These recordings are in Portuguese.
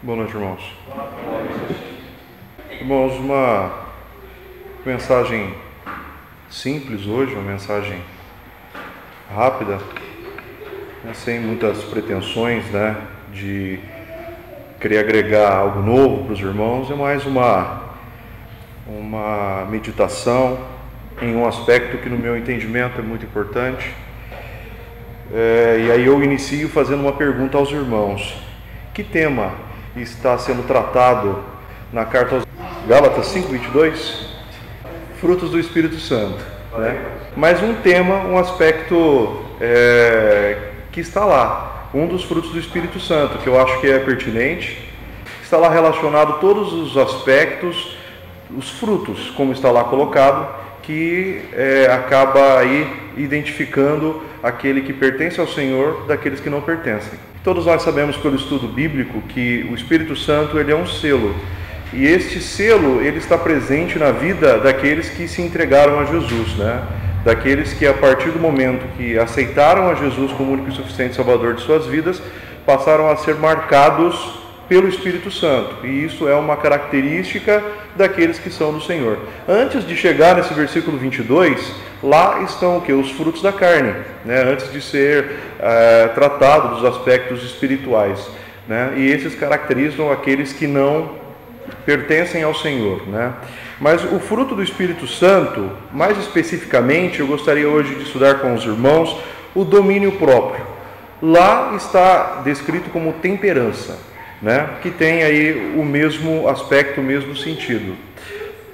Boa noite, irmãos. Irmãos, uma mensagem simples hoje, uma mensagem rápida, sem muitas pretensões, de querer agregar algo novo para os irmãos. É mais uma meditação em um aspecto que no meu entendimento é muito importante. E aí eu inicio fazendo uma pergunta aos irmãos. Que tema está sendo tratado na carta aos Gálatas 5:22? Frutos do Espírito Santo, Mas um tema, um aspecto que está lá, um dos frutos do Espírito Santo, que eu acho que é pertinente, está lá relacionado todos os aspectos, os frutos, como está lá colocado, que acaba aí identificando aquele que pertence ao Senhor daqueles que não pertencem. Todos nós sabemos pelo estudo bíblico que o Espírito Santo ele é um selo, e este selo ele está presente na vida daqueles que se entregaram a Jesus, daqueles que a partir do momento que aceitaram a Jesus como único e suficiente Salvador de suas vidas, passaram a ser marcados pelo Espírito Santo, e isso é uma característica daqueles que são do Senhor. Antes de chegar nesse versículo 22, lá estão o quê? Os frutos da carne, antes de ser tratado dos aspectos espirituais, e esses caracterizam aqueles que não pertencem ao Senhor, Mas o fruto do Espírito Santo, mais especificamente, eu gostaria hoje de estudar com os irmãos o domínio próprio. Lá está descrito como temperança, que tem aí o mesmo aspecto, o mesmo sentido.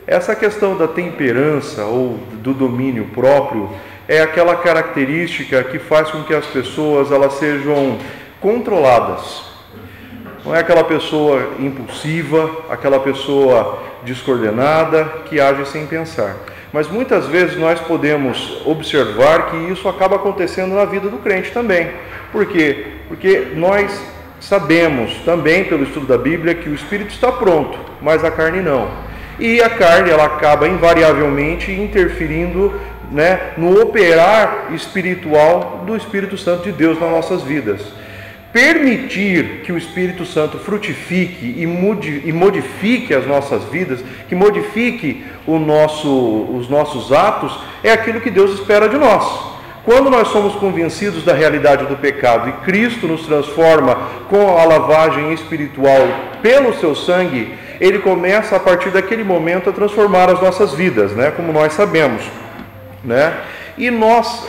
Essa questão da temperança ou do domínio próprio é aquela característica que faz com que as pessoas elas sejam controladas. Não é aquela pessoa impulsiva, aquela pessoa descoordenada que age sem pensar. Mas muitas vezes nós podemos observar que isso acaba acontecendo na vida do crente também. Por quê? Porque nós sabemos também pelo estudo da Bíblia que o Espírito está pronto, mas a carne não. E a carne ela acaba invariavelmente interferindo no operar espiritual do Espírito Santo de Deus nas nossas vidas. Permitir que o Espírito Santo frutifique e modifique as nossas vidas, que modifique os nossos atos, é aquilo que Deus espera de nós. Quando nós somos convencidos da realidade do pecado e Cristo nos transforma com a lavagem espiritual pelo seu sangue, Ele começa a partir daquele momento a transformar as nossas vidas, como nós sabemos, E nós,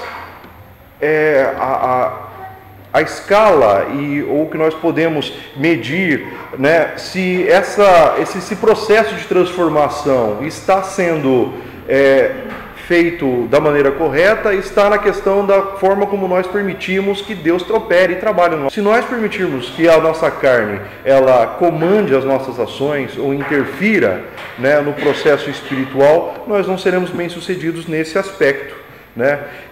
a escala ou que nós podemos medir, se esse processo de transformação está sendo feito da maneira correta, está na questão da forma como nós permitimos que Deus opere e trabalhe em nós. Se nós permitirmos que a nossa carne ela comande as nossas ações ou interfira no processo espiritual, nós não seremos bem-sucedidos nesse aspecto.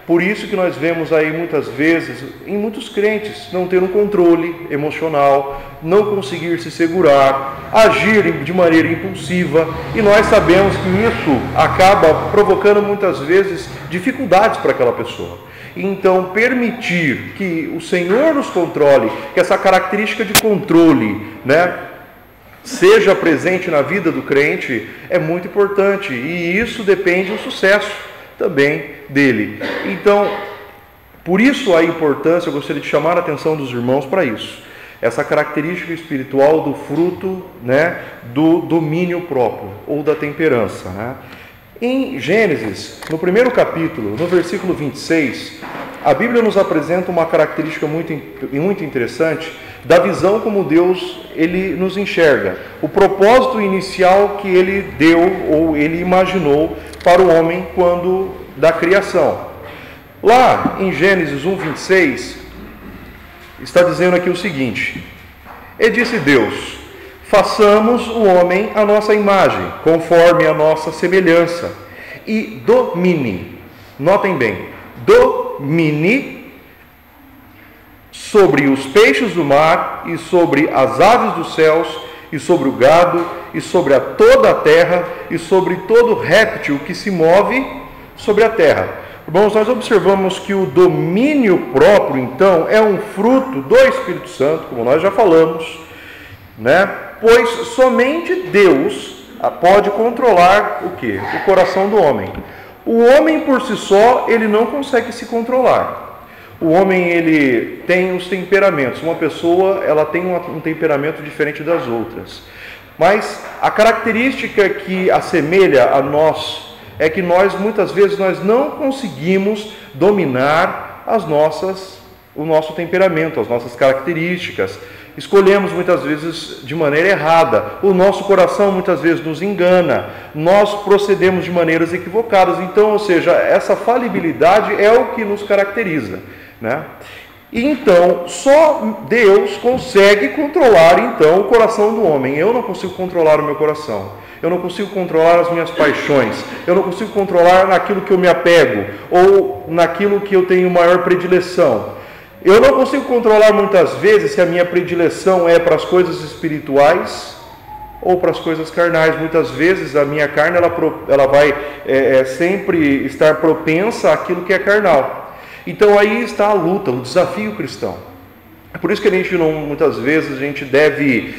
Por isso que nós vemos aí muitas vezes, em muitos crentes, não ter um controle emocional, não conseguir se segurar, agir de maneira impulsiva, e nós sabemos que isso acaba provocando muitas vezes dificuldades para aquela pessoa. Então, permitir que o Senhor nos controle, que essa característica de controle, seja presente na vida do crente, é muito importante, e isso depende do sucesso também dele. Então, por isso a importância, eu gostaria de chamar a atenção dos irmãos para isso. Essa característica espiritual do fruto, do domínio próprio, ou da temperança. Em Gênesis, no primeiro capítulo, no versículo 26, a Bíblia nos apresenta uma característica muito interessante da visão como Deus ele nos enxerga. O propósito inicial que Ele deu, ou Ele imaginou para o homem quando da criação. Lá em Gênesis 1:26 está dizendo aqui o seguinte: E disse Deus: façamos o homem à nossa imagem, conforme a nossa semelhança, e domine. Notem bem, domine sobre os peixes do mar, e sobre as aves dos céus, e sobre o gado, e sobre toda a terra, e sobre todo réptil que se move sobre a terra. Irmãos, nós observamos que o domínio próprio, então, é um fruto do Espírito Santo, como nós já falamos, né? Pois somente Deus pode controlar o quê? O coração do homem. O homem por si só, ele não consegue se controlar. O homem, ele tem os temperamentos. Uma pessoa, ela tem um temperamento diferente das outras. Mas a característica que assemelha a nós é que nós, muitas vezes, nós não conseguimos dominar o nosso temperamento, as nossas características. Escolhemos muitas vezes de maneira errada. O nosso coração muitas vezes nos engana. Nós procedemos de maneiras equivocadas. Então, ou seja, essa falibilidade é o que nos caracteriza, né? Então, só Deus consegue controlar então o coração do homem. Eu não consigo controlar o meu coração. Eu não consigo controlar as minhas paixões. Eu não consigo controlar naquilo que eu me apego ou naquilo que eu tenho maior predileção. Eu não consigo controlar muitas vezes se a minha predileção é para as coisas espirituais ou para as coisas carnais. Muitas vezes a minha carne ela vai sempre estar propensa àquilo que é carnal. Então aí está a luta, o desafio cristão. É por isso que muitas vezes a gente deve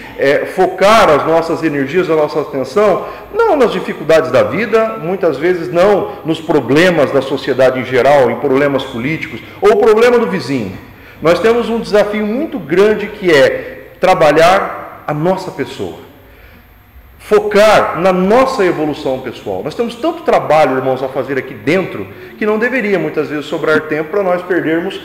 focar as nossas energias, a nossa atenção, não nas dificuldades da vida, muitas vezes não nos problemas da sociedade em geral, em problemas políticos, ou o problema do vizinho. Nós temos um desafio muito grande que é trabalhar a nossa pessoa. Focar na nossa evolução pessoal. Nós temos tanto trabalho, irmãos, a fazer aqui dentro, que não deveria muitas vezes sobrar tempo para nós perdermos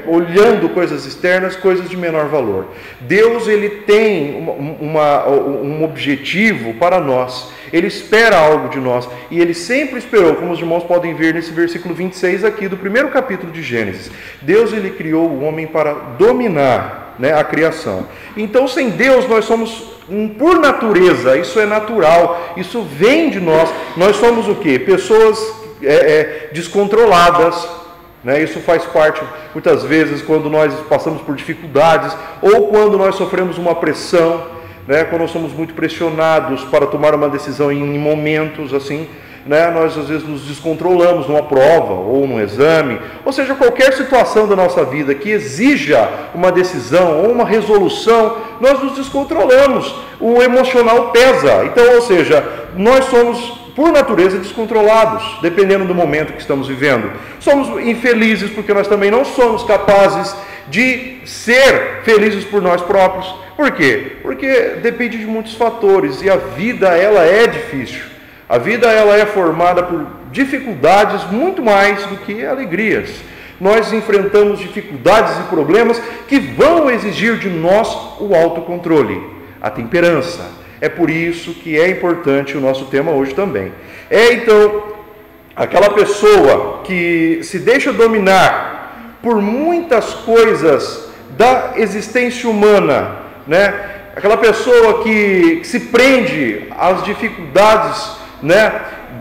olhando coisas externas, coisas de menor valor. Deus, ele tem um objetivo para nós. Ele espera algo de nós. E ele sempre esperou, como os irmãos podem ver nesse versículo 26 aqui do primeiro capítulo de Gênesis. Deus, ele criou o homem para dominar, né, a criação. Então, sem Deus, nós somos por natureza, isso é natural, isso vem de nós. Nós somos o quê? Pessoas descontroladas, né? Isso faz parte, muitas vezes, quando nós passamos por dificuldades, ou quando nós sofremos uma pressão, né? Quando nós somos muito pressionados para tomar uma decisão em momentos assim, né? Nós às vezes nos descontrolamos numa prova ou num exame, ou seja, qualquer situação da nossa vida que exija uma decisão ou uma resolução, nós nos descontrolamos, o emocional pesa. Então, ou seja, nós somos por natureza descontrolados, dependendo do momento que estamos vivendo. Somos infelizes porque nós também não somos capazes de ser felizes por nós próprios. Por quê? Porque depende de muitos fatores e a vida, ela é difícil. A vida, ela é formada por dificuldades muito mais do que alegrias. Nós enfrentamos dificuldades e problemas que vão exigir de nós o autocontrole, a temperança. É por isso que é importante o nosso tema hoje também. Então, aquela pessoa que se deixa dominar por muitas coisas da existência humana, né? Aquela pessoa que se prende às dificuldades, né,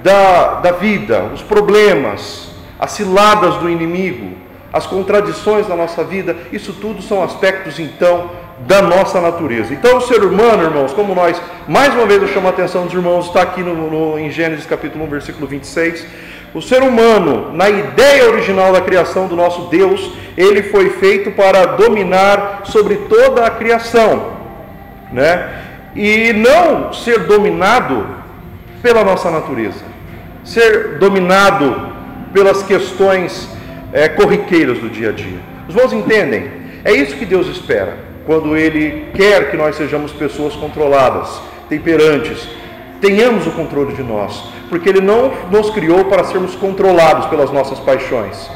da vida, os problemas, as ciladas do inimigo, as contradições da nossa vida, isso tudo são aspectos, então, da nossa natureza. Então, o ser humano, irmãos, como nós, mais uma vez eu chamo a atenção dos irmãos, está aqui em Gênesis capítulo 1, versículo 26, o ser humano, na ideia original da criação do nosso Deus, ele foi feito para dominar sobre toda a criação, né? E não ser dominado pela nossa natureza, ser dominado pelas questões corriqueiras do dia a dia. Os irmãos entendem? É isso que Deus espera, quando Ele quer que nós sejamos pessoas controladas, temperantes, tenhamos o controle de nós, porque Ele não nos criou para sermos controlados pelas nossas paixões,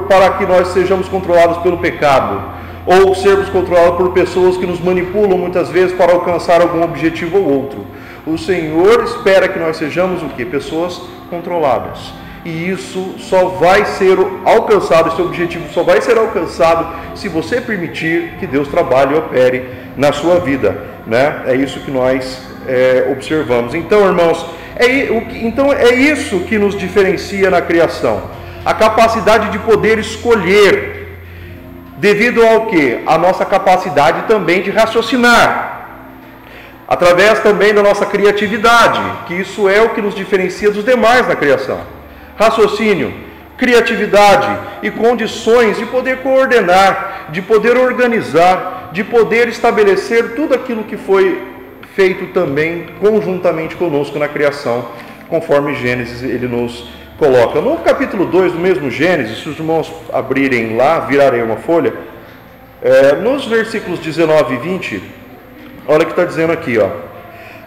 para que nós sejamos controlados pelo pecado, ou sermos controlados por pessoas que nos manipulam muitas vezes para alcançar algum objetivo ou outro. O Senhor espera que nós sejamos o quê? Pessoas controladas. E isso só vai ser alcançado, esse objetivo só vai ser alcançado se você permitir que Deus trabalhe e opere na sua vida, né? É isso que nós observamos. Então, irmãos, é isso que nos diferencia na criação. A capacidade de poder escolher, devido ao quê? A nossa capacidade também de raciocinar, através também da nossa criatividade, que isso é o que nos diferencia dos demais na criação. Raciocínio, criatividade e condições de poder coordenar, de poder organizar, de poder estabelecer tudo aquilo que foi feito também conjuntamente conosco na criação, conforme Gênesis ele nos coloca. No capítulo 2 do mesmo Gênesis, se os irmãos abrirem lá, virarem uma folha, nos versículos 19 e 20, olha o que está dizendo aqui, ó.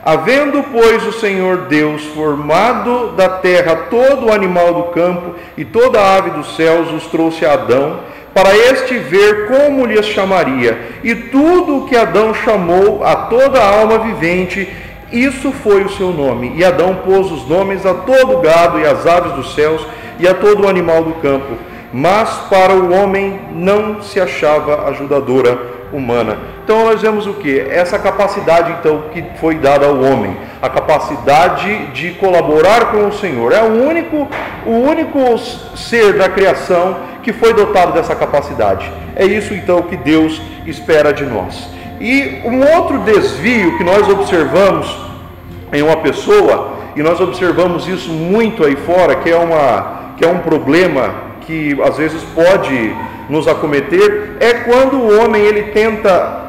Havendo, pois, o Senhor Deus formado da terra todo o animal do campo e toda a ave dos céus, os trouxe a Adão, para este ver como lhes chamaria. E tudo o que Adão chamou a toda a alma vivente, isso foi o seu nome. E Adão pôs os nomes a todo o gado e às aves dos céus e a todo o animal do campo. Mas para o homem não se achava ajudadora humana. Então nós vemos o que? Essa capacidade então que foi dada ao homem, a capacidade de colaborar com o Senhor. É o único ser da criação que foi dotado dessa capacidade. É isso então que Deus espera de nós. E um outro desvio que nós observamos em uma pessoa, e nós observamos isso muito aí fora, que é um problema que às vezes pode nos acometer, é quando o homem ele tenta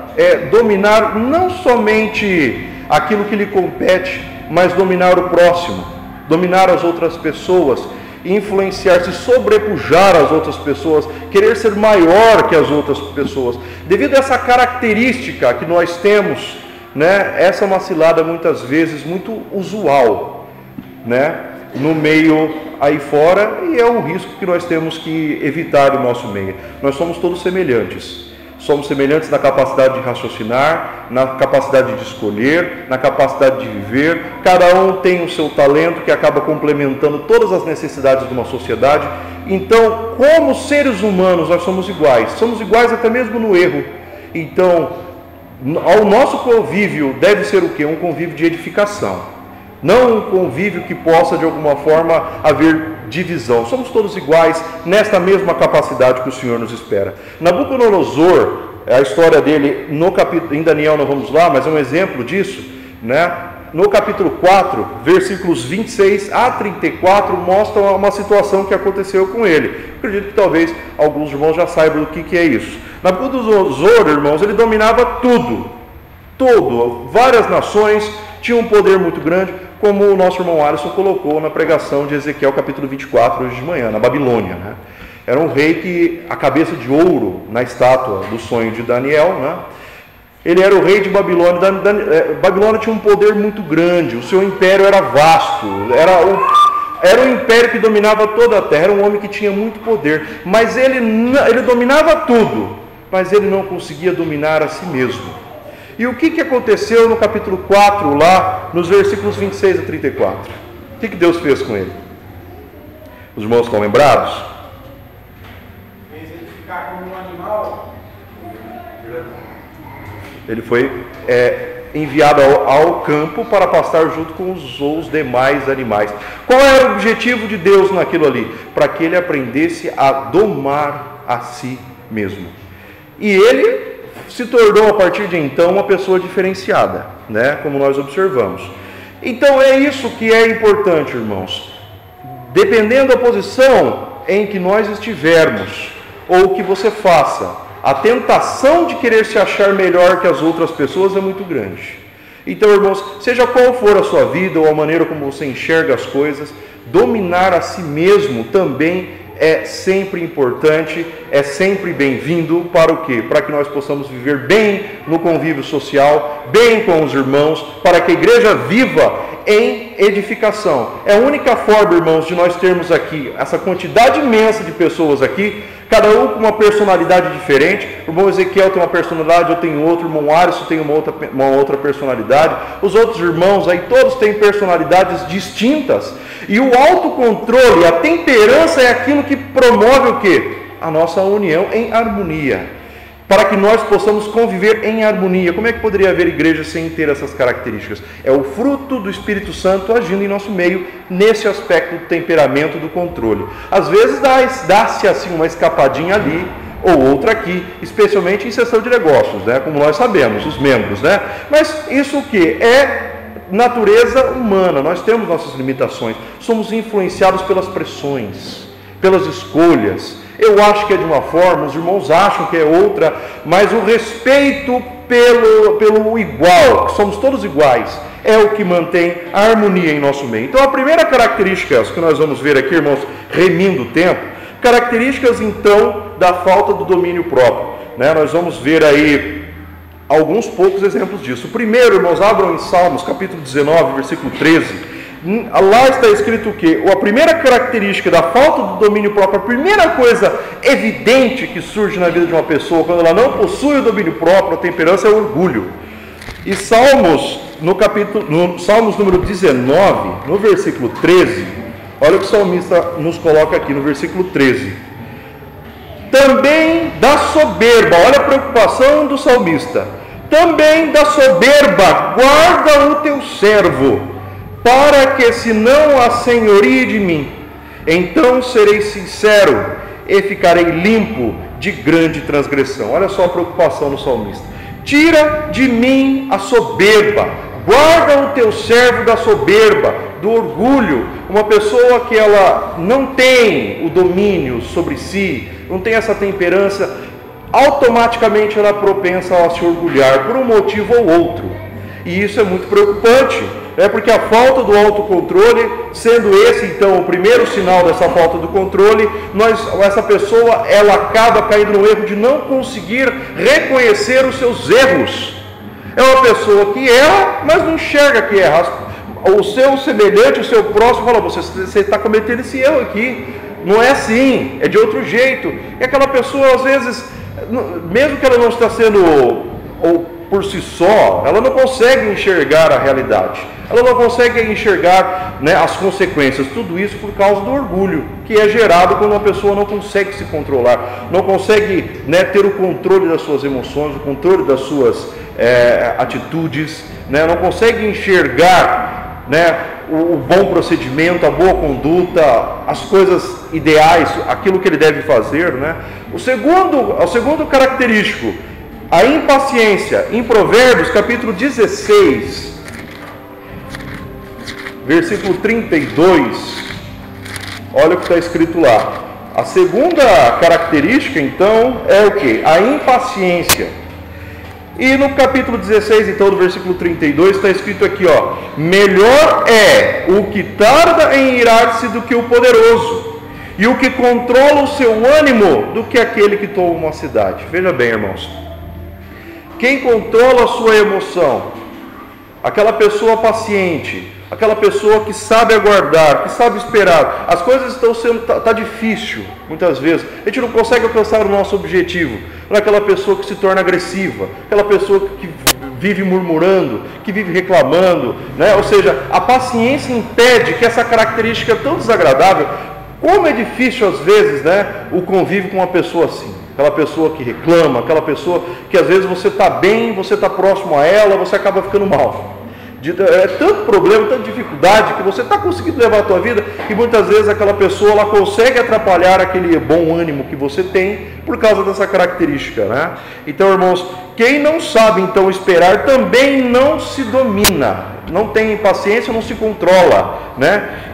dominar não somente aquilo que lhe compete, mas dominar o próximo, dominar as outras pessoas, influenciar, se sobrepujar as outras pessoas, querer ser maior que as outras pessoas. Devido a essa característica que nós temos, né, essa é uma cilada muitas vezes muito usual, né, no meio aí fora, e é um risco que nós temos que evitar no nosso meio. Nós somos todos semelhantes. Somos semelhantes na capacidade de raciocinar, na capacidade de escolher, na capacidade de viver. Cada um tem o seu talento que acaba complementando todas as necessidades de uma sociedade. Então, como seres humanos, nós somos iguais. Somos iguais até mesmo no erro. Então, ao nosso convívio deve ser o quê? Um convívio de edificação. Não um convívio que possa, de alguma forma, haver divisão. Somos todos iguais nesta mesma capacidade que o Senhor nos espera. Nabucodonosor, a história dele no capítulo, em Daniel não vamos lá, mas é um exemplo disso, né? No capítulo 4, versículos 26 a 34, mostra uma situação que aconteceu com ele. Acredito que talvez alguns irmãos já saibam o que é isso. Nabucodonosor, irmãos, ele dominava tudo. Várias nações, tinha um poder muito grande, como o nosso irmão Alisson colocou na pregação de Ezequiel capítulo 24, hoje de manhã, na Babilônia, né? Era um rei que, a cabeça de ouro na estátua do sonho de Daniel, né? Ele era o rei de Babilônia. Babilônia tinha um poder muito grande, o seu império era vasto, era um império que dominava toda a terra, era um homem que tinha muito poder, mas ele dominava tudo, mas ele não conseguia dominar a si mesmo. E o que aconteceu no capítulo 4, lá, nos versículos 26 a 34? O que Deus fez com ele? Os irmãos estão lembrados? Fez ele ficar como um animal. Ele foi enviado ao campo para pastar junto com os demais animais. Qual era o objetivo de Deus naquilo ali? Para que ele aprendesse a domar a si mesmo. E ele se tornou, a partir de então, uma pessoa diferenciada, né? Como nós observamos. Então é isso que é importante, irmãos. Dependendo da posição em que nós estivermos, ou que você faça, a tentação de querer se achar melhor que as outras pessoas é muito grande. Então, irmãos, seja qual for a sua vida ou a maneira como você enxerga as coisas, dominar a si mesmo também é sempre importante, é sempre bem-vindo. Para o quê? Para que nós possamos viver bem no convívio social, bem com os irmãos, para que a igreja viva em edificação. É a única forma, irmãos, de nós termos aqui essa quantidade imensa de pessoas aqui, cada um com uma personalidade diferente. O irmão Ezequiel tem uma personalidade, eu tenho outra, o irmão Alisson tem uma outra personalidade, os outros irmãos aí todos têm personalidades distintas, e o autocontrole, a temperança é aquilo que promove o quê? A nossa união em harmonia, para que nós possamos conviver em harmonia. Como é que poderia haver igreja sem ter essas características? É o fruto do Espírito Santo agindo em nosso meio, nesse aspecto do temperamento, do controle. Às vezes dá-se assim uma escapadinha ali, ou outra aqui, especialmente em sessão de negócios, né? Como nós sabemos, os membros, né? Mas isso o que? É natureza humana, nós temos nossas limitações, somos influenciados pelas pressões, pelas escolhas, Eu acho que é de uma forma, os irmãos acham que é outra, mas o respeito pelo igual, que somos todos iguais, é o que mantém a harmonia em nosso meio. Então a primeira característica, que nós vamos ver aqui, irmãos, remindo o tempo, características então da falta do domínio próprio, né? Nós vamos ver aí alguns poucos exemplos disso. O primeiro, irmãos, abram em Salmos, capítulo 19, versículo 13. Lá está escrito o quê? A primeira característica da falta do domínio próprio, a primeira coisa evidente que surge na vida de uma pessoa quando ela não possui o domínio próprio, a temperança, é o orgulho. E Salmos, no Salmos número 19, no versículo 13, olha o que o salmista nos coloca aqui no versículo 13. Também da soberba, olha a preocupação do salmista, também da soberba guarda o teu servo, para que se não assenhorie de mim, então serei sincero e ficarei limpo de grande transgressão. Olha só a preocupação do salmista. Tira de mim a soberba, guarda o teu servo da soberba, do orgulho. Uma pessoa que ela não tem o domínio sobre si, não tem essa temperança, automaticamente ela é propensa a se orgulhar por um motivo ou outro. E isso é muito preocupante, porque a falta do autocontrole, sendo esse então o primeiro sinal dessa falta do controle, essa pessoa ela acaba caindo no erro de não conseguir reconhecer os seus erros. É uma pessoa que erra, mas não enxerga que erra. O seu semelhante, o seu próximo, fala: você está cometendo esse erro aqui, não é assim, é de outro jeito. E aquela pessoa, às vezes, mesmo que ela não está sendo por si só, ela não consegue enxergar a realidade, ela não consegue enxergar, as consequências, tudo isso por causa do orgulho, que é gerado quando uma pessoa não consegue se controlar, não consegue ter o controle das suas emoções, o controle das suas atitudes, não consegue enxergar o bom procedimento, a boa conduta, as coisas ideais, aquilo que ele deve fazer. O segundo característico, a impaciência, em Provérbios, capítulo 16, versículo 32, olha o que está escrito lá. A segunda característica, então, é o quê? A impaciência. E no capítulo 16, então, do versículo 32, está escrito aqui, melhor é o que tarda em irar-se do que o poderoso, e o que controla o seu ânimo do que aquele que toma uma cidade. Veja bem, irmãos, quem controla a sua emoção, aquela pessoa paciente, aquela pessoa que sabe aguardar, que sabe esperar, as coisas está difícil, muitas vezes, a gente não consegue alcançar o nosso objetivo, não é aquela pessoa que se torna agressiva, aquela pessoa que vive murmurando, que vive reclamando, ou seja, a paciência impede que essa característica tão desagradável, como é difícil às vezes, o convívio com uma pessoa assim. Aquela pessoa que reclama, aquela pessoa que às vezes você está bem, você está próximo a ela, você acaba ficando mal. É tanto problema, tanta dificuldade que você está conseguindo levar a tua vida e muitas vezes aquela pessoa ela consegue atrapalhar aquele bom ânimo que você tem por causa dessa característica. Então, irmãos, quem não sabe então esperar também não se domina, não tem paciência, não se controla,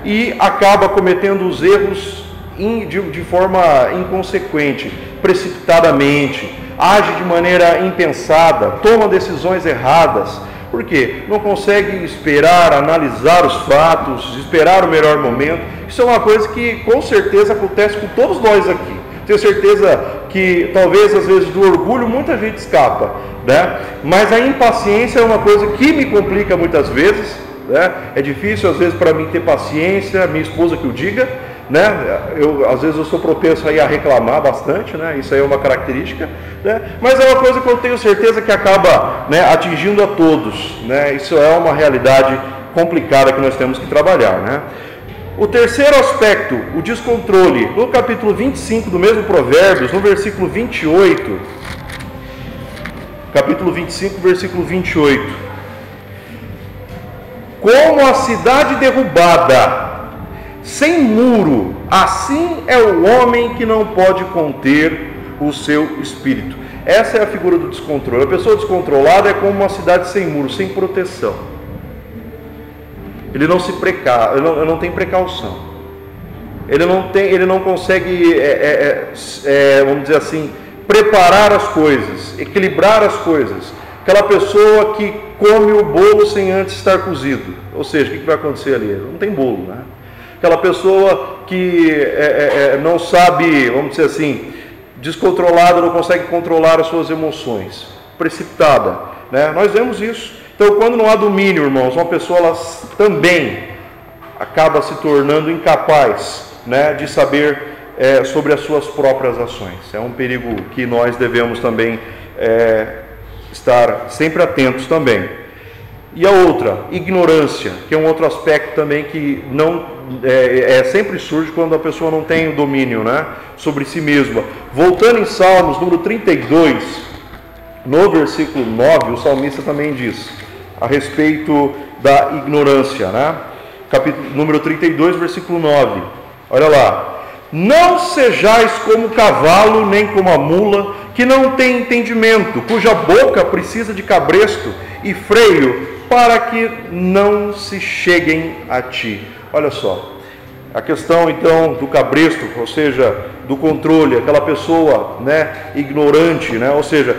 e acaba cometendo os erros de forma inconsequente, precipitadamente, age de maneira impensada, toma decisões erradas. Por quê? Não consegue esperar, analisar os fatos, esperar o melhor momento. Isso é uma coisa que com certeza acontece com todos nós aqui. Tenho certeza que talvez às vezes do orgulho muita gente escapa, mas a impaciência é uma coisa que me complica muitas vezes. É difícil às vezes para mim ter paciência, minha esposa que o diga. Às vezes eu sou propenso a reclamar bastante, isso aí é uma característica, mas é uma coisa que eu tenho certeza que acaba atingindo a todos, isso é uma realidade complicada que nós temos que trabalhar. O terceiro aspecto, o descontrole, no capítulo 25 do mesmo Provérbios, no versículo 28, capítulo 25, versículo 28, como a cidade derrubada, sem muro, assim é o homem que não pode conter o seu espírito. Essa é a figura do descontrole. A pessoa descontrolada é como uma cidade sem muro, sem proteção. Ele não tem precaução. ele não consegue, vamos dizer assim, preparar as coisas, equilibrar as coisas. Aquela pessoa que come o bolo sem antes estar cozido, ou seja, o que vai acontecer ali? Não tem bolo, né? Aquela pessoa que não sabe, vamos dizer assim, descontrolada, não consegue controlar as suas emoções, precipitada, né? Nós vemos isso. Então, quando não há domínio, irmãos, uma pessoa ela também acaba se tornando incapaz, né, de saber sobre as suas próprias ações. É um perigo que nós devemos também estar sempre atentos também. E a outra, ignorância, que é um outro aspecto também que não sempre surge quando a pessoa não tem o domínio, né, sobre si mesma. Voltando em Salmos, número 32, no versículo 9, o salmista também diz a respeito da ignorância, né? Capítulo número 32, versículo 9. Olha lá. Não sejais como o cavalo, nem como a mula, que não tem entendimento, cuja boca precisa de cabresto e freio, para que não se cheguem a ti. Olha só, a questão então do cabresto, ou seja, do controle, aquela pessoa, né, ignorante, né, ou seja,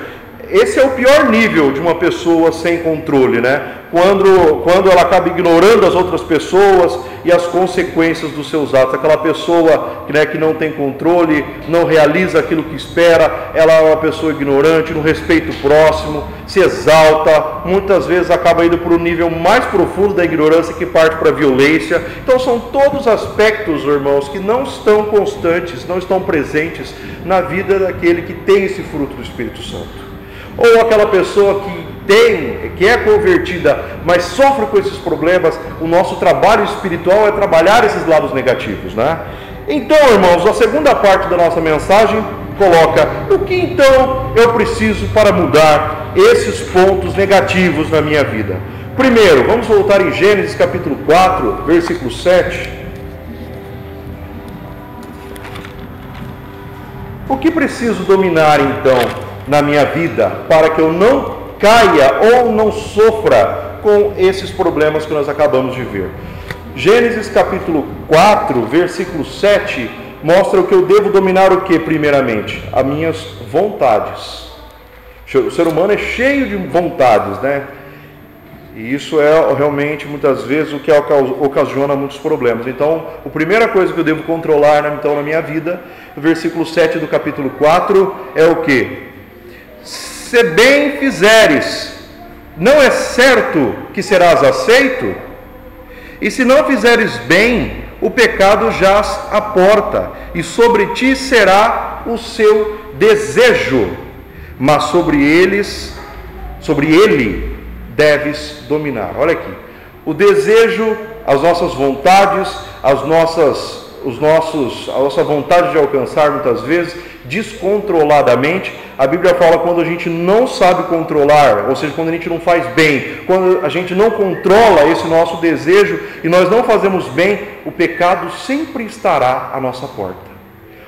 esse é o pior nível de uma pessoa sem controle, né? Quando ela acaba ignorando as outras pessoas e as consequências dos seus atos. Aquela pessoa, né, que não tem controle, não realiza aquilo que espera, ela é uma pessoa ignorante, não respeita o próximo, se exalta, muitas vezes acaba indo para o nível mais profundo da ignorância, que parte para a violência. Então são todos aspectos, irmãos, que não estão constantes, não estão presentes na vida daquele que tem esse fruto do Espírito Santo. Ou aquela pessoa que é convertida, mas sofre com esses problemas. O nosso trabalho espiritual é trabalhar esses lados negativos, né? Então, irmãos, a segunda parte da nossa mensagem coloca: o que então eu preciso para mudar esses pontos negativos na minha vida? Primeiro, vamos voltar em Gênesis capítulo 4, versículo 7. O que preciso dominar então na minha vida para que eu não caia ou não sofra com esses problemas que nós acabamos de ver? Gênesis capítulo 4, versículo 7, mostra o que eu devo dominar. O que primeiramente? As minhas vontades. O ser humano é cheio de vontades, né? E isso é realmente muitas vezes o que ocasiona muitos problemas. Então, a primeira coisa que eu devo controlar então na minha vida, no versículo 7 do capítulo 4, é o que? Se bem fizeres, não é certo que serás aceito? E se não fizeres bem, o pecado jaz à porta, e sobre ti será o seu desejo, mas sobre ele deves dominar. Olha aqui, o desejo, as nossas vontades, a nossa vontade de alcançar muitas vezes descontroladamente. A Bíblia fala quando a gente não sabe controlar, ou seja, quando a gente não faz bem, quando a gente não controla esse nosso desejo e nós não fazemos bem, o pecado sempre estará à nossa porta.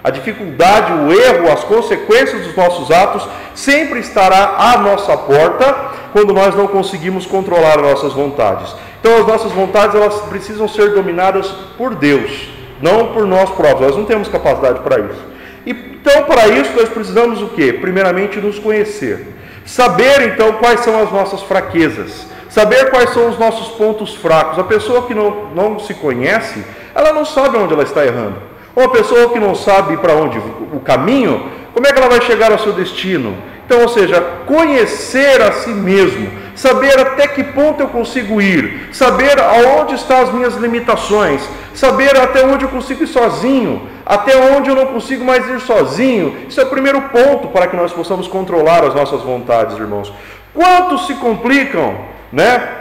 A dificuldade, o erro, as consequências dos nossos atos sempre estará à nossa porta quando nós não conseguimos controlar as nossas vontades. Então as nossas vontades, elas precisam ser dominadas por Deus, não por nós próprios. Nós não temos capacidade para isso. Então, para isso, nós precisamos o quê? Primeiramente, nos conhecer. Saber, então, quais são as nossas fraquezas. Saber quais são os nossos pontos fracos. A pessoa que não se conhece, ela não sabe onde ela está errando. Ou a pessoa que não sabe para onde o caminho, como é que ela vai chegar ao seu destino? Então, ou seja, conhecer a si mesmo, saber até que ponto eu consigo ir, saber aonde estão as minhas limitações, saber até onde eu consigo ir sozinho, até onde eu não consigo mais ir sozinho. Isso é o primeiro ponto para que nós possamos controlar as nossas vontades, irmãos. Quantos se complicam, né?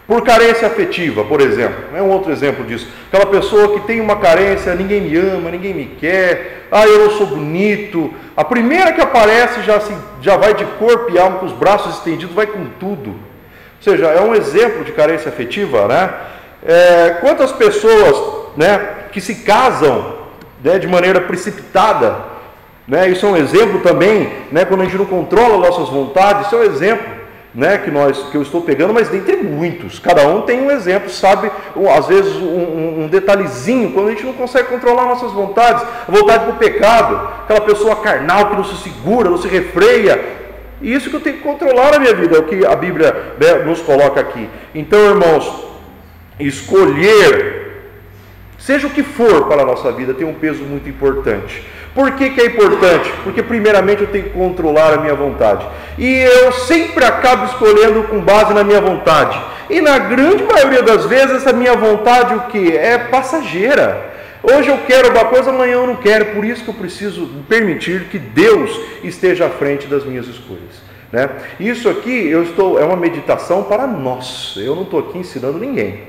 Por carência afetiva, por exemplo. É um outro exemplo disso. Aquela pessoa que tem uma carência: ninguém me ama, ninguém me quer, eu não sou bonito. A primeira que aparece já vai de corpo e alma, com os braços estendidos, vai com tudo. Ou seja, é um exemplo de carência afetiva, né? Quantas pessoas, né, que se casam, né, de maneira precipitada, né? Isso é um exemplo também, né, quando a gente não controla nossas vontades. Isso é um exemplo. né, que eu estou pegando, mas dentre muitos. Cada um tem um exemplo, sabe, às vezes um detalhezinho, quando a gente não consegue controlar nossas vontades, a vontade para o pecado, aquela pessoa carnal que não se segura, não se refreia. E isso que eu tenho que controlar na minha vida, é o que a Bíblia, né, nos coloca aqui. Então, irmãos, escolher, seja o que for para a nossa vida, tem um peso muito importante. Por que é importante? Porque primeiramente eu tenho que controlar a minha vontade. E eu sempre acabo escolhendo com base na minha vontade. E na grande maioria das vezes essa minha vontade o que? É passageira. Hoje eu quero uma coisa, amanhã eu não quero. Por isso que eu preciso permitir que Deus esteja à frente das minhas escolhas, né? Isso aqui é uma meditação para nós. Eu não estou aqui ensinando ninguém,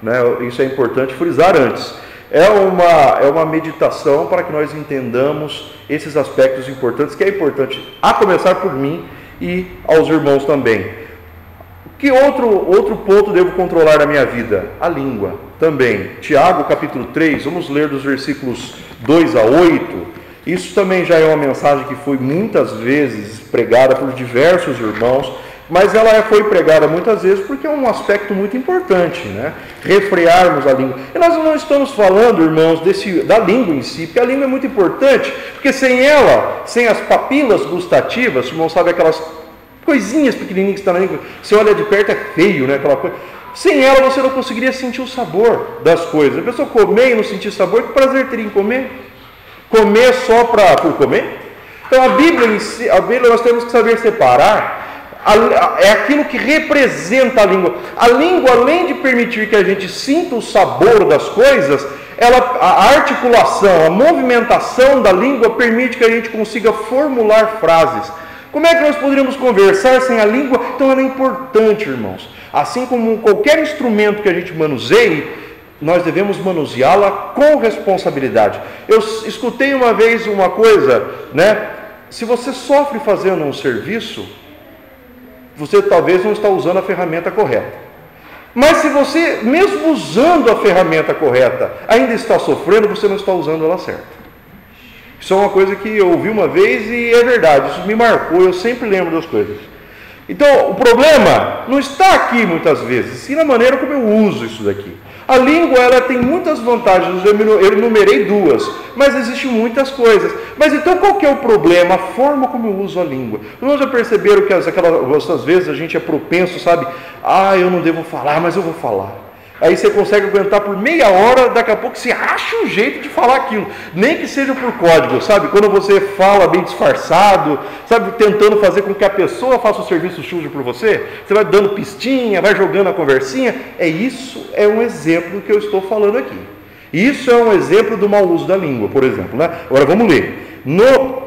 né? Isso é importante frisar antes. É uma meditação para que nós entendamos esses aspectos importantes, que é importante a começar por mim e aos irmãos também. Que outro ponto devo controlar na minha vida? A língua também. Tiago capítulo 3, vamos ler dos versículos 2 a 8. Isso também já é uma mensagem que foi muitas vezes pregada por diversos irmãos, mas ela foi pregada muitas vezes porque é um aspecto muito importante, né? Refrearmos a língua. E nós não estamos falando, irmãos, da língua em si, porque a língua é muito importante, porque sem ela, sem as papilas gustativas, o irmão sabe aquelas coisinhas pequenininhas que estão na língua, você olha de perto é feio, né? Aquela coisa. Sem ela você não conseguiria sentir o sabor das coisas. A pessoa comer e não sentir sabor, que prazer teria em comer? Comer só por comer? Então a Bíblia em si, nós temos que saber separar. É aquilo que representa a língua. A língua, além de permitir que a gente sinta o sabor das coisas, a articulação, a movimentação da língua permite que a gente consiga formular frases. Como é que nós poderíamos conversar sem a língua? Então ela é importante, irmãos. Assim como qualquer instrumento que a gente manuseie, nós devemos manuseá-la com responsabilidade. Eu escutei uma vez uma coisa, né? Se você sofre fazendo um serviço, você talvez não está usando a ferramenta correta. Mas se você, mesmo usando a ferramenta correta, ainda está sofrendo, você não está usando ela certa. Isso é uma coisa que eu ouvi uma vez e é verdade, isso me marcou, eu sempre lembro das coisas. Então, o problema não está aqui muitas vezes, sim na maneira como eu uso isso daqui. A língua, ela tem muitas vantagens, eu enumerei duas, mas existem muitas coisas. Mas então qual que é o problema? A forma como eu uso a língua. Nós já perceberam que às vezes a gente é propenso, sabe? Eu não devo falar, mas eu vou falar. Aí você consegue aguentar por meia hora, daqui a pouco você acha um jeito de falar aquilo, nem que seja por código, sabe? Quando você fala bem disfarçado, sabe? Tentando fazer com que a pessoa faça o serviço sujo por você, você vai dando pistinha, vai jogando a conversinha. Isso é um exemplo do que eu estou falando aqui. Isso é um exemplo do mau uso da língua, por exemplo, né? Agora vamos ler. No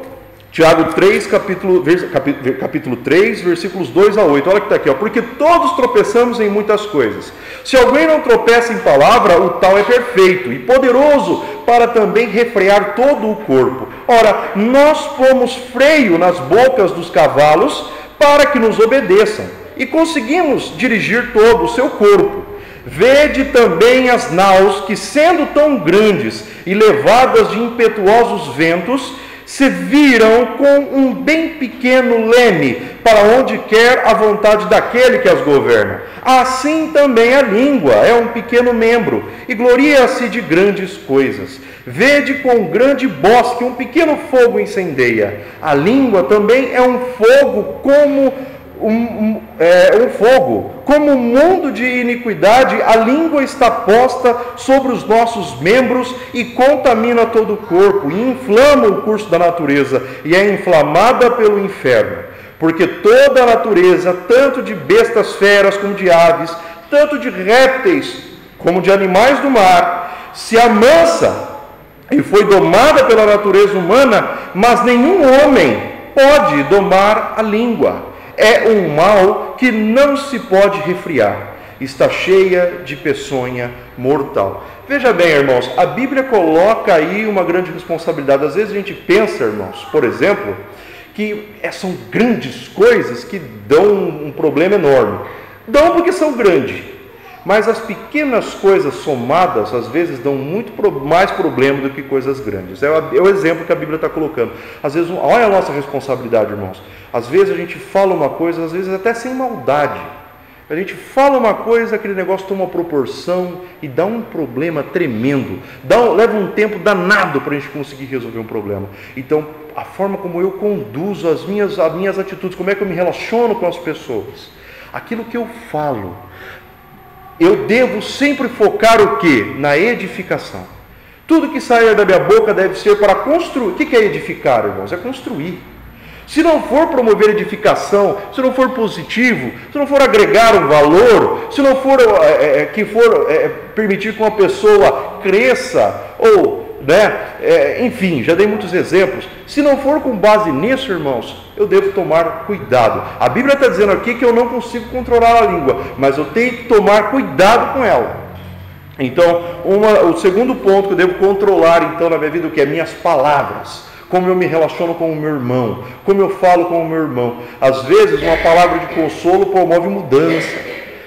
Tiago 3, capítulo 3, versículos 2 a 8. Olha que está aqui, ó. Porque todos tropeçamos em muitas coisas. Se alguém não tropeça em palavra, o tal é perfeito e poderoso para também refrear todo o corpo. Ora, nós pomos freio nas bocas dos cavalos para que nos obedeçam e conseguimos dirigir todo o seu corpo. Vede também as naus que, sendo tão grandes e levadas de impetuosos ventos, se viram com um bem pequeno leme, para onde quer a vontade daquele que as governa. Assim também a língua é um pequeno membro, e gloria-se de grandes coisas. Vede com grande bosque um pequeno fogo incendeia. A língua também é um fogo como como um mundo de iniquidade. A língua está posta sobre os nossos membros e contamina todo o corpo, e inflama o curso da natureza, e é inflamada pelo inferno. Porque toda a natureza, tanto de bestas feras como de aves, tanto de répteis como de animais do mar, se amansa e foi domada pela natureza humana, mas nenhum homem pode domar a língua. É um mal que não se pode refrear. Está cheia de peçonha mortal. Veja bem, irmãos, a Bíblia coloca aí uma grande responsabilidade. Às vezes a gente pensa, irmãos, por exemplo, que são grandes coisas que dão um problema enorme. Dão porque são grandes. Mas as pequenas coisas somadas, às vezes, dão muito mais problema do que coisas grandes. É o exemplo que a Bíblia está colocando. Às vezes, olha a nossa responsabilidade, irmãos. Às vezes a gente fala uma coisa, às vezes até sem maldade. A gente fala uma coisa, aquele negócio toma uma proporção e dá um problema tremendo. Leva um tempo danado para a gente conseguir resolver um problema. Então, a forma como eu conduzo as minhas atitudes, como é que eu me relaciono com as pessoas, aquilo que eu falo, eu devo sempre focar o quê? Na edificação. Tudo que sair da minha boca deve ser para construir. O que é edificar, irmãos? É construir. Se não for promover edificação, se não for positivo, se não for agregar um valor, se não for permitir que uma pessoa cresça, ou, enfim, já dei muitos exemplos. Se não for com base nisso, irmãos, eu devo tomar cuidado. A Bíblia está dizendo aqui que eu não consigo controlar a língua, mas eu tenho que tomar cuidado com ela. Então, o segundo ponto que eu devo controlar, então, na minha vida, o que é? Minhas palavras. Como eu me relaciono com o meu irmão, como eu falo com o meu irmão. Às vezes uma palavra de consolo promove mudança.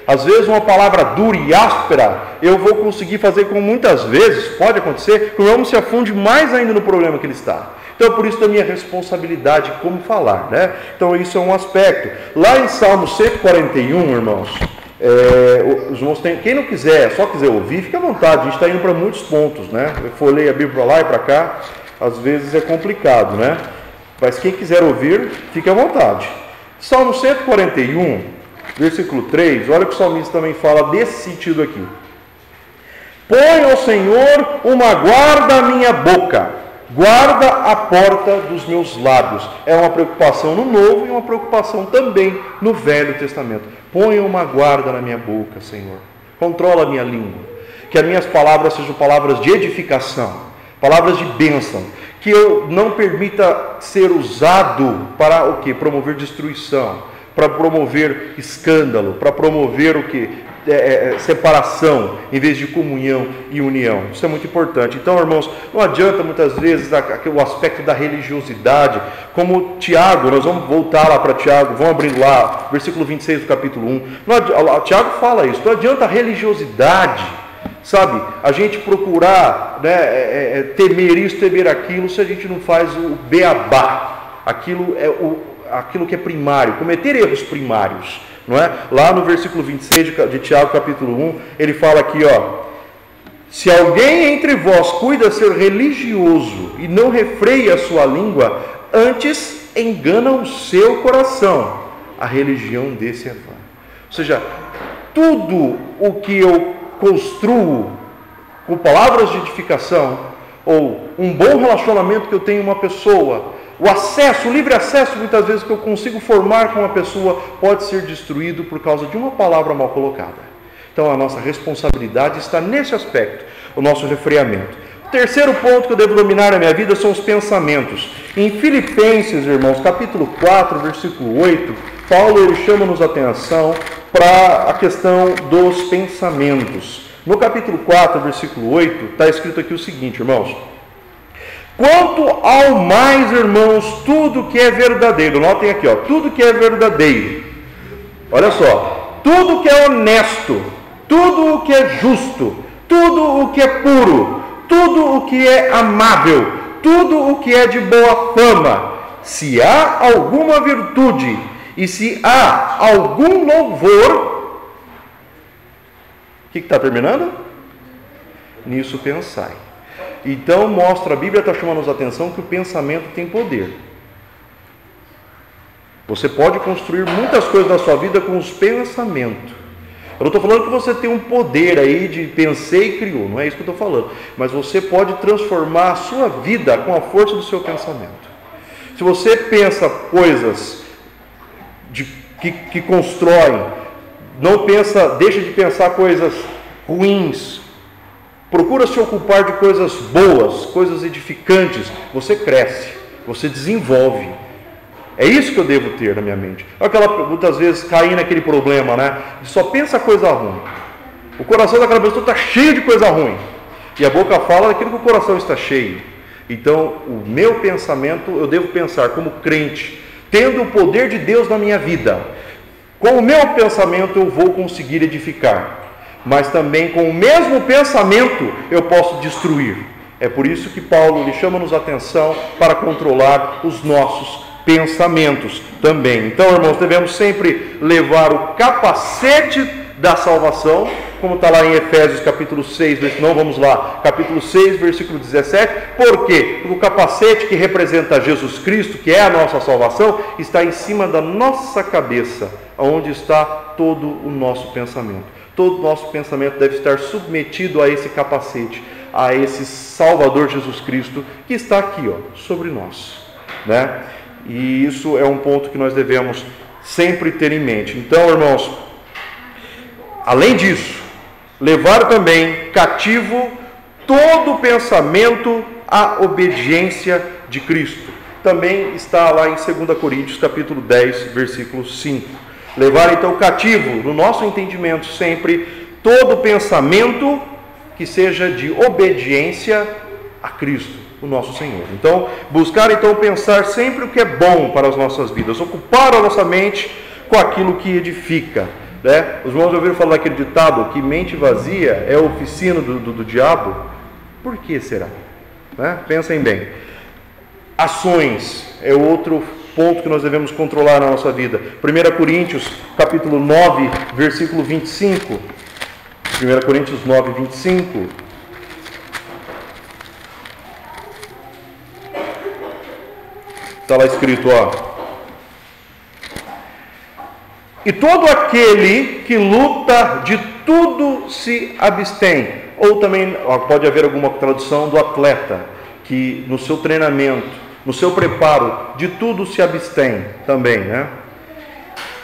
Às vezes uma palavra dura e áspera, eu vou conseguir fazer com muitas vezes, pode acontecer, que o irmão se afunde mais ainda no problema que ele está. Então por isso da minha responsabilidade como falar, né? Então isso é um aspecto. Lá em Salmo 141, irmãos, os irmãos quem não quiser, só quiser ouvir, fique à vontade, a gente está indo para muitos pontos, né? Eu folhei a Bíblia para lá e para cá. Às vezes é complicado, né? Mas quem quiser ouvir, fique à vontade. Salmo 141, versículo 3, olha que o salmista também fala desse sentido aqui. Põe ao Senhor uma guarda à minha boca, guarda a porta dos meus lábios. É uma preocupação no Novo e uma preocupação também no Velho Testamento. Põe uma guarda na minha boca, Senhor. Controla a minha língua. Que as minhas palavras sejam palavras de edificação. Palavras de bênção, que eu não permita ser usado para o quê? Promover destruição, para promover escândalo, para promover o quê? Separação, em vez de comunhão e união. Isso é muito importante. Então, irmãos, não adianta muitas vezes o aspecto da religiosidade, como Tiago, nós vamos voltar lá para Tiago, vamos abrir lá, versículo 26 do capítulo 1. Tiago fala isso, não adianta a religiosidade, sabe, a gente procurar, temer isso, temer aquilo, se a gente não faz o beabá, aquilo que é primário, cometer erros primários, não é? Lá no versículo 26 de Tiago, capítulo 1, ele fala aqui, se alguém entre vós cuida ser religioso e não refreia a sua língua, antes engana o seu coração, a religião desse é vã. Ou seja, tudo o que eu construo com palavras de edificação, ou um bom relacionamento que eu tenho com uma pessoa, o livre acesso muitas vezes que eu consigo formar com uma pessoa, pode ser destruído por causa de uma palavra mal colocada. Então a nossa responsabilidade está nesse aspecto, o nosso refreamento. O terceiro ponto que eu devo dominar na minha vida são os pensamentos. Em Filipenses, irmãos, capítulo 4, versículo 8, Paulo ele chama-nos a atenção para a questão dos pensamentos. No capítulo 4, versículo 8, está escrito aqui o seguinte, irmãos. Quanto ao mais, irmãos, tudo que é verdadeiro, notem aqui, tudo que é verdadeiro, olha só, tudo que é honesto, tudo o que é justo, tudo o que é puro, tudo o que é amável, tudo o que é de boa fama, se há alguma virtude e se há algum louvor, o que está terminando? Nisso pensai. Então mostra, a Bíblia está chamando a atenção que o pensamento tem poder. Você pode construir muitas coisas na sua vida com os pensamentos. Eu não estou falando que você tem um poder aí de pensei e criou, não é isso que eu estou falando. Mas você pode transformar a sua vida com a força do seu pensamento. Se você pensa coisas que constroem, deixa de pensar coisas ruins, procura se ocupar de coisas boas, coisas edificantes, você cresce, você desenvolve. É isso que eu devo ter na minha mente. Muitas vezes cair naquele problema, né? Só pensa coisa ruim. O coração daquela pessoa está cheio de coisa ruim. E a boca fala daquilo que o coração está cheio. Então, o meu pensamento, eu devo pensar como crente, tendo o poder de Deus na minha vida. Com o meu pensamento eu vou conseguir edificar. mas também com o mesmo pensamento eu posso destruir. É por isso que Paulo lhe chama-nos a atenção para controlar os nossos pensamentos também. Então, irmãos, devemos sempre levar o capacete da salvação, como está lá em Efésios capítulo 6, não vamos lá, capítulo 6, versículo 17. Por quê? Porque o capacete que representa Jesus Cristo, que é a nossa salvação, está em cima da nossa cabeça, onde está todo o nosso pensamento. Todo o nosso pensamento deve estar submetido a esse capacete, a esse Salvador Jesus Cristo, que está aqui, sobre nós, né? E isso é um ponto que nós devemos sempre ter em mente. Então, irmãos, além disso, levar também cativo todo pensamento à obediência de Cristo. Também está lá em 2 Coríntios capítulo 10, versículo 5. Levar então cativo, no nosso entendimento sempre, todo pensamento que seja de obediência a Cristo, o nosso Senhor. Então, buscar então pensar sempre o que é bom para as nossas vidas, ocupar a nossa mente com aquilo que edifica, né? Os irmãos já ouviram falar daquele ditado que mente vazia é a oficina do diabo? Por que será? Né? Pensem bem. Ações é outro ponto que nós devemos controlar na nossa vida. 1 Coríntios capítulo 9, versículo 25. 1 Coríntios 9, 25. Está lá escrito, e todo aquele que luta de tudo se abstém. Ou também pode haver alguma tradução do atleta, que no seu treinamento, no seu preparo, de tudo se abstém também, né?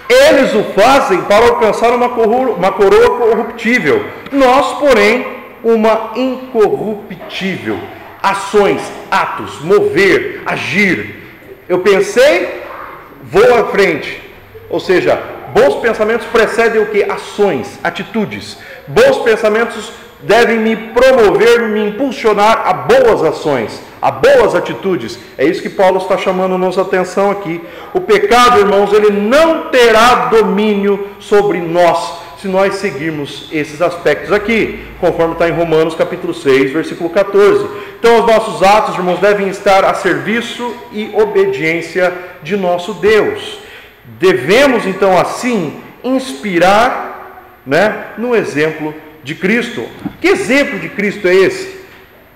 Eles o fazem para alcançar uma coroa corruptível, nós, porém, uma incorruptível. Ações, atos, mover, agir. Eu pensei, vou à frente. Ou seja, bons pensamentos precedem o que? Ações, atitudes. Bons pensamentos devem me promover, me impulsionar a boas ações, a boas atitudes. É isso que Paulo está chamando a nossa atenção aqui. O pecado, irmãos, ele não terá domínio sobre nós, se nós seguirmos esses aspectos aqui, conforme está em Romanos capítulo 6, versículo 14. Então, os nossos atos, irmãos, devem estar a serviço e obediência de nosso Deus. Devemos, então, assim, inspirar, né, no exemplo de Cristo. Que exemplo de Cristo é esse?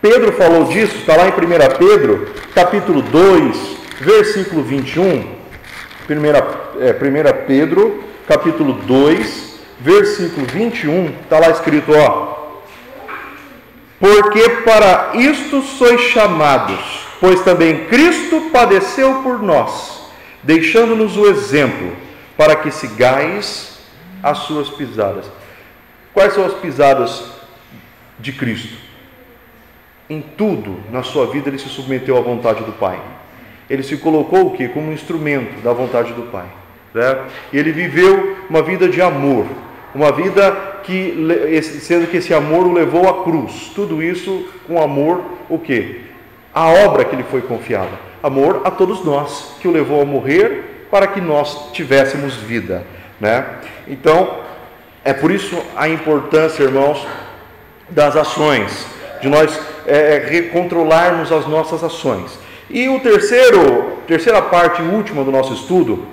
Pedro falou disso, está lá em 1 Pedro, capítulo 2, versículo 21. 1 Pedro, capítulo 2, versículo 21, está lá escrito, porque para isto sois chamados, pois também Cristo padeceu por nós, deixando-nos o exemplo, para que sigais as suas pisadas. Quais são as pisadas de Cristo? Em tudo na sua vida ele se submeteu à vontade do Pai. Ele se colocou o quê? Como um instrumento da vontade do Pai, né? E ele viveu uma vida de amor, uma vida sendo que esse amor o levou à cruz. Tudo isso com amor, o quê? A obra que lhe foi confiada. Amor a todos nós, que o levou a morrer para que nós tivéssemos vida, né? Então, é por isso a importância, irmãos, das ações, de nós recontrolarmos as nossas ações. E terceira parte última do nosso estudo,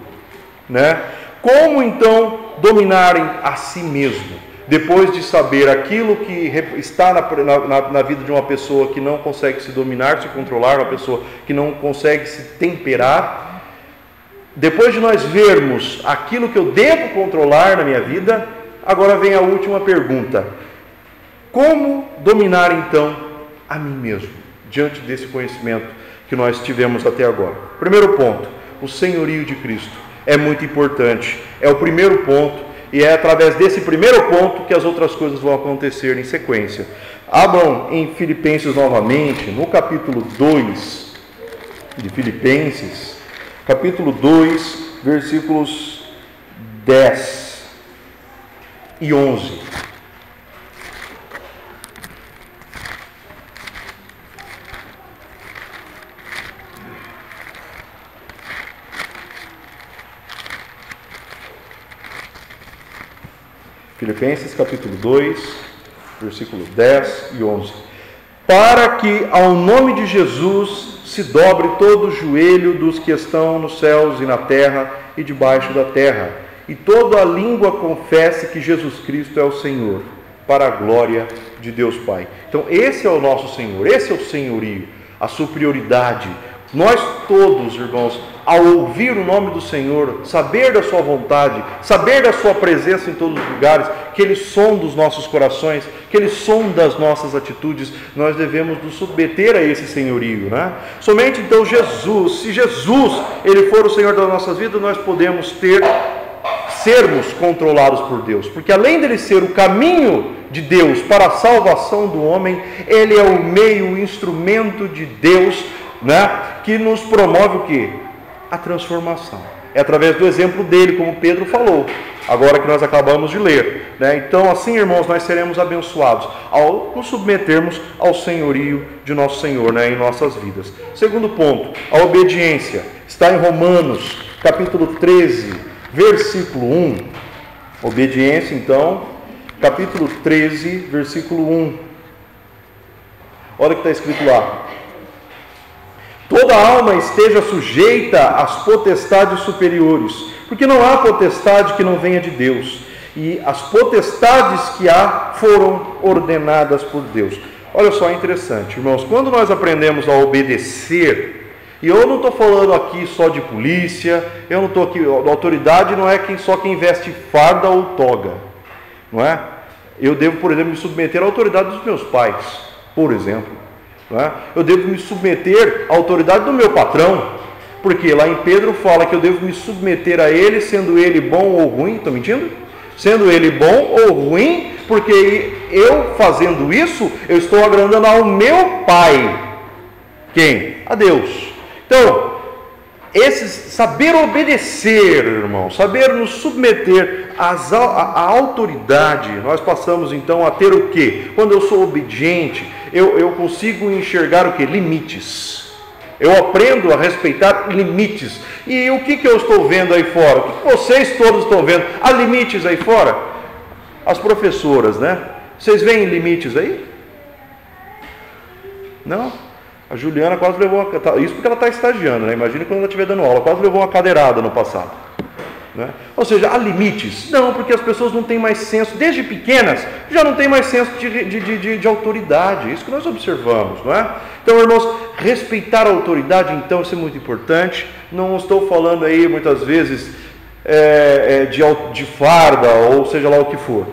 né? Como então dominarem a si mesmo, depois de saber aquilo que está na vida de uma pessoa que não consegue se dominar, se controlar, uma pessoa que não consegue se temperar. Depois de nós vermos aquilo que eu devo controlar na minha vida, agora vem a última pergunta: como dominar então a mim mesmo, diante desse conhecimento que nós tivemos até agora? Primeiro ponto, o senhorio de Cristo é muito importante, é o primeiro ponto, e é através desse primeiro ponto que as outras coisas vão acontecer em sequência. Abram em Filipenses novamente, no capítulo 2 de Filipenses, capítulo 2, versículos 10 e 11. Filipenses capítulo 2, versículo 10 e 11. Para que ao nome de Jesus se dobre todo o joelho dos que estão nos céus e na terra e debaixo da terra, e toda a língua confesse que Jesus Cristo é o Senhor, para a glória de Deus Pai. Então esse é o nosso Senhor, esse é o senhorio, a superioridade. Nós todos, irmãos, ao ouvir o nome do Senhor, saber da sua vontade, saber da sua presença em todos os lugares, que Ele sonda os nossos corações, que Ele sonda as nossas atitudes, nós devemos nos submeter a esse senhorio, né? Somente então Jesus, se Jesus, Ele for o Senhor das nossas vidas, nós podemos sermos controlados por Deus, porque além dele ser o caminho de Deus para a salvação do homem, Ele é o meio, o instrumento de Deus, né, que nos promove o quê? A transformação. É através do exemplo dele, como Pedro falou, agora que nós acabamos de ler, né? Então assim, irmãos, nós seremos abençoados ao nos submetermos ao senhorio de nosso Senhor, né, em nossas vidas. Segundo ponto, a obediência. Está em Romanos, capítulo 13, versículo 1. Obediência, então, capítulo 13, versículo 1. Olha o que está escrito lá. Toda alma esteja sujeita às potestades superiores, porque não há potestade que não venha de Deus, e as potestades que há foram ordenadas por Deus. Olha só, é interessante, irmãos, quando nós aprendemos a obedecer, e eu não estou falando aqui só de polícia, eu não estou aqui, a autoridade não é só quem veste farda ou toga, não é? Eu devo, por exemplo, me submeter à autoridade dos meus pais, por exemplo. Eu devo me submeter à autoridade do meu patrão, porque lá em Pedro fala que eu devo me submeter a ele, sendo ele bom ou ruim. Estou mentindo? Sendo ele bom ou ruim, porque eu fazendo isso, eu estou agradando ao meu Pai. Quem? A Deus. Então, saber obedecer, irmão, saber nos submeter à autoridade, nós passamos então a ter o quê? Quando eu sou obediente, eu consigo enxergar o quê? Limites. Eu aprendo a respeitar limites. E o que eu estou vendo aí fora? O que vocês todos estão vendo? Há limites aí fora? As professoras, né? Vocês veem limites aí? Não? A Juliana quase levou isso porque ela está estagiando, né? Imagina quando ela estiver dando aula, quase levou uma cadeirada no passado, né? Ou seja, há limites? Não, porque as pessoas não têm mais senso, desde pequenas, já não têm mais senso de autoridade. Isso que nós observamos, não é? Então, irmãos, respeitar a autoridade, então, isso é muito importante. Não estou falando aí, muitas vezes, de farda, ou seja lá o que for.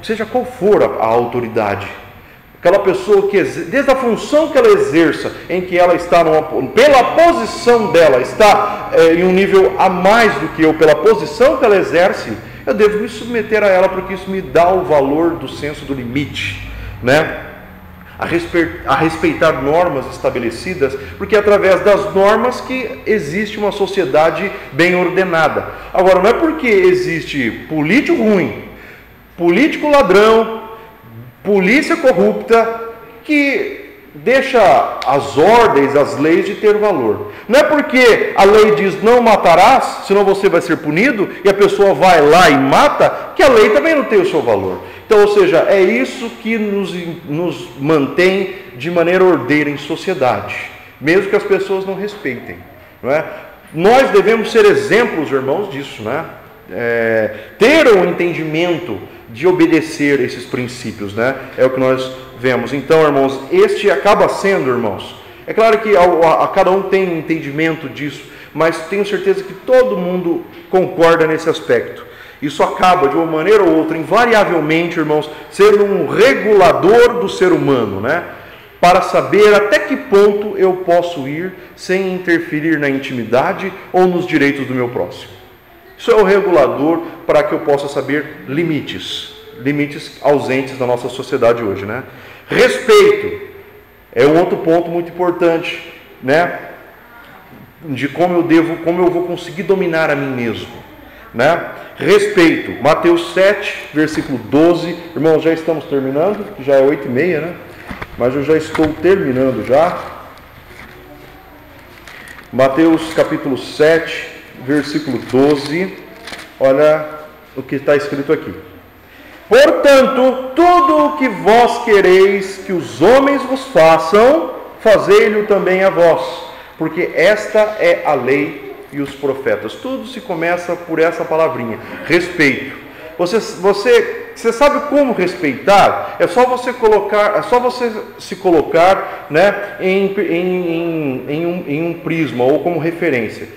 Seja qual for a autoridade. Aquela pessoa que, desde a função que ela exerça, em que ela está, pela posição dela, está em um nível a mais do que eu, pela posição que ela exerce, eu devo me submeter a ela, porque isso me dá o valor do senso do limite, né? A respeitar normas estabelecidas, porque é através das normas que existe uma sociedade bem ordenada. Agora, não é porque existe político ruim, político ladrão, polícia corrupta, que deixa as ordens, as leis de ter valor. Não é porque a lei diz não matarás, senão você vai ser punido, e a pessoa vai lá e mata, que a lei também não tem o seu valor. Então, ou seja, é isso que nos mantém de maneira ordeira em sociedade, mesmo que as pessoas não respeitem, não é? Nós devemos ser exemplos, irmãos, disso, né? Ter um entendimento de obedecer esses princípios, né? É o que nós vemos. Então, irmãos, este acaba sendo, irmãos, é claro que a cada um tem um entendimento disso, mas tenho certeza que todo mundo concorda nesse aspecto. Isso acaba, de uma maneira ou outra, invariavelmente, irmãos, sendo um regulador do ser humano, né? Para saber até que ponto eu posso ir sem interferir na intimidade ou nos direitos do meu próximo. Isso é o regulador para que eu possa saber limites ausentes na nossa sociedade hoje, né? Respeito é um outro ponto muito importante, né? De como eu vou conseguir dominar a mim mesmo, né? Respeito, Mateus 7, versículo 12, irmãos, já estamos terminando, já é 8h30, né? Mas eu já estou terminando já. Mateus capítulo 7, versículo 12, olha o que está escrito aqui. Portanto, tudo o que vós quereis que os homens vos façam, fazei-lhe também a vós, porque esta é a lei e os profetas. Tudo se começa por essa palavrinha, respeito. Você sabe como respeitar? É só você se colocar, né, em um prisma ou como referência.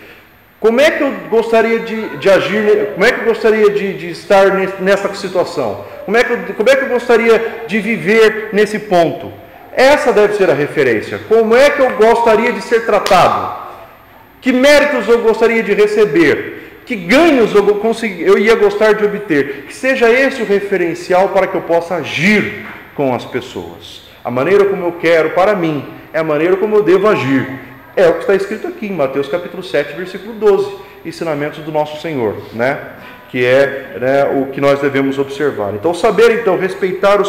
Como é que eu gostaria de agir? Como é que eu gostaria de estar nessa situação? Como é que eu gostaria de viver nesse ponto? Essa deve ser a referência. Como é que eu gostaria de ser tratado? Que méritos eu gostaria de receber? Que ganhos eu ia gostar de obter? Que seja esse o referencial para que eu possa agir com as pessoas. A maneira como eu quero para mim é a maneira como eu devo agir. É o que está escrito aqui em Mateus capítulo 7, versículo 12. Ensinamentos do nosso Senhor, né? Que é, né, o que nós devemos observar. Então, saber, respeitar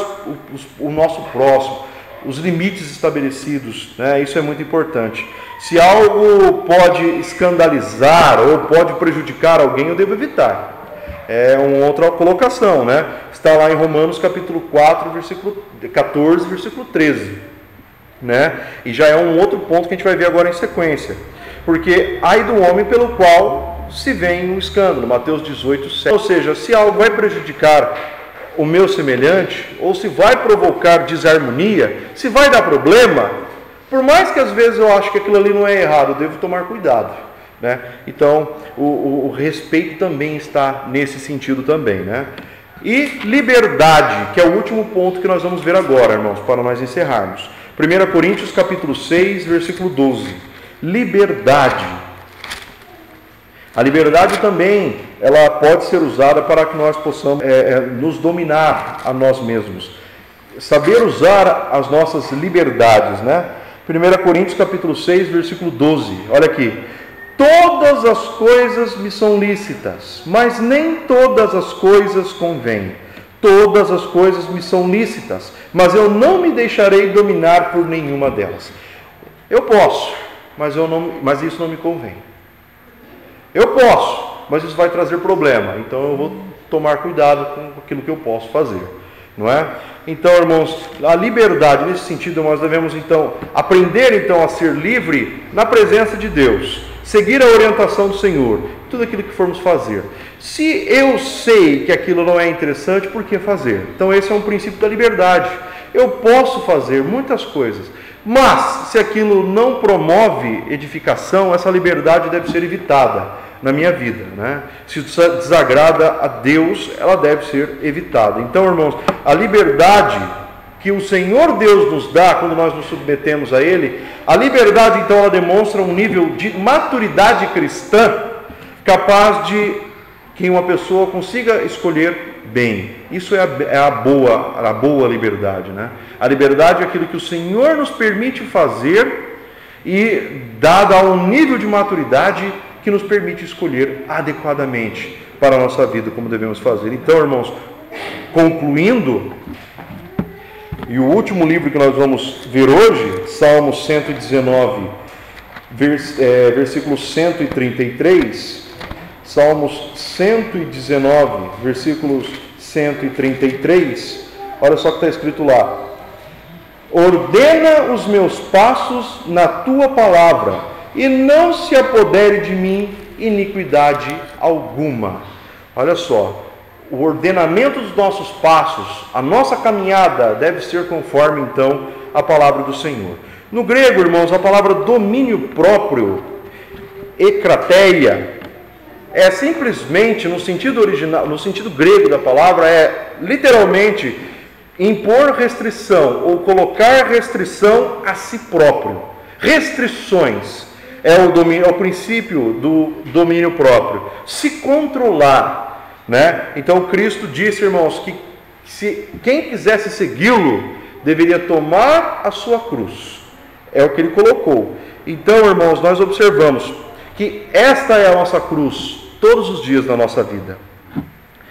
o nosso próximo, os limites estabelecidos, né? Isso é muito importante. Se algo pode escandalizar ou pode prejudicar alguém, eu devo evitar. É uma outra colocação, né? Está lá em Romanos capítulo 4, versículo 14, versículo 13, né? E já é um outro ponto que a gente vai ver agora em sequência. Porque ai do homem pelo qual se vem um escândalo, Mateus 18, 7. Ou seja, se algo vai prejudicar o meu semelhante, ou se vai provocar desarmonia, se vai dar problema, por mais que às vezes eu acho que aquilo ali não é errado, eu devo tomar cuidado, né? Então, o respeito também está nesse sentido também, né? E liberdade, que é o último ponto que nós vamos ver agora, irmãos, para nós encerrarmos. 1 Coríntios capítulo 6, versículo 12. Liberdade. A liberdade também, ela pode ser usada para que nós possamos nos dominar a nós mesmos. Saber usar as nossas liberdades, né? 1 Coríntios capítulo 6, versículo 12. Olha aqui. Todas as coisas me são lícitas, mas nem todas as coisas convêm. Todas as coisas me são lícitas, mas eu não me deixarei dominar por nenhuma delas. Eu posso, mas isso não me convém. Eu posso, mas isso vai trazer problema. Então eu vou tomar cuidado com aquilo que eu posso fazer, não é? Então, irmãos, a liberdade, nesse sentido, nós devemos então aprender a ser livre na presença de Deus, seguir a orientação do Senhor, tudo aquilo que formos fazer. Se eu sei que aquilo não é interessante, por que fazer? Então esse é um princípio da liberdade. Eu posso fazer muitas coisas, mas se aquilo não promove edificação, essa liberdade deve ser evitada na minha vida, né? Se desagrada a Deus, ela deve ser evitada. Então, irmãos, a liberdade que o Senhor Deus nos dá quando nós nos submetemos a Ele, a liberdade então ela demonstra um nível de maturidade cristã capaz de que uma pessoa consiga escolher bem. Isso é a boa liberdade, né? A liberdade é aquilo que o Senhor nos permite fazer e dada a um nível de maturidade que nos permite escolher adequadamente para a nossa vida como devemos fazer. Então, irmãos, concluindo, e o último livro que nós vamos ver hoje, Salmos 119, versículo 133, Salmos 119, versículos 133, olha só o que está escrito lá. Ordena os meus passos na tua palavra, e não se apodere de mim iniquidade alguma. Olha só, o ordenamento dos nossos passos, a nossa caminhada deve ser conforme então a palavra do Senhor. No grego, irmãos, a palavra domínio próprio, ekrateia, é simplesmente no sentido original, no sentido grego da palavra, é literalmente impor restrição ou colocar restrição a si próprio. Restrições é o princípio do domínio próprio. Se controlar, né? Então Cristo disse, irmãos, que se quem quisesse segui-lo deveria tomar a sua cruz. É o que ele colocou. Então, irmãos, nós observamos que esta é a nossa cruz todos os dias da nossa vida.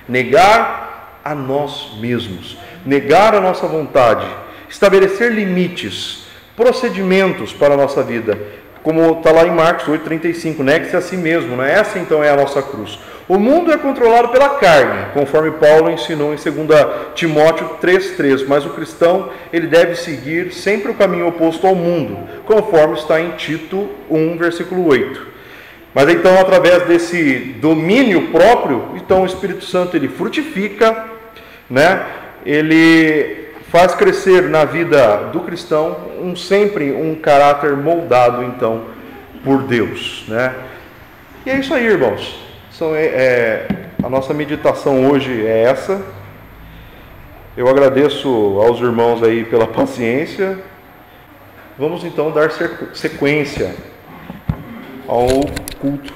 Negar a nós mesmos, negar a nossa vontade, estabelecer limites, procedimentos para a nossa vida, como está lá em Marcos 8,35, negue-se a si mesmo, né? Essa então é a nossa cruz. O mundo é controlado pela carne, conforme Paulo ensinou em 2 Timóteo 3,3, mas o cristão ele deve seguir sempre o caminho oposto ao mundo, conforme está em Tito 1, versículo 8. Mas então, através desse domínio próprio, então o Espírito Santo ele frutifica, né? Ele faz crescer na vida do cristão sempre um caráter moldado então por Deus, né? E é isso aí, irmãos. A nossa meditação hoje é essa. Eu agradeço aos irmãos aí pela paciência. Vamos então dar sequência ao culto.